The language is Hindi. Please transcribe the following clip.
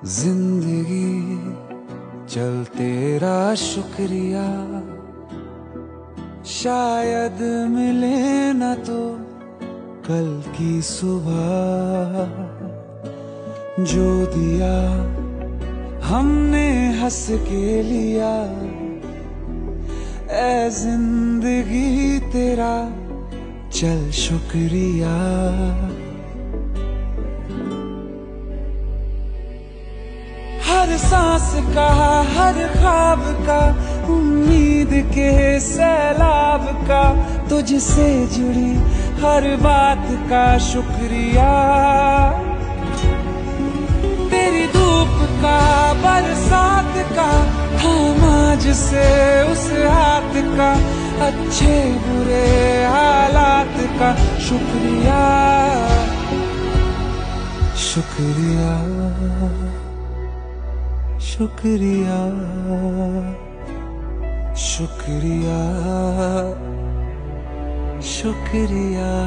जिंदगी चल तेरा शुक्रिया, शायद मिले न तो कल की सुबह। जो दिया हमने हंस के लिया, ऐ जिंदगी तेरा चल शुक्रिया। हर सांस का, हर ख्वाब का, उम्मीद के सैलाब का, तुझसे जुड़ी हर बात का शुक्रिया। तेरी धूप का, बरसात का, थामा जिसे उस हाथ का, अच्छे बुरे हालात का शुक्रिया। शुक्रिया शुक्रिया शुक्रिया शुक्रिया।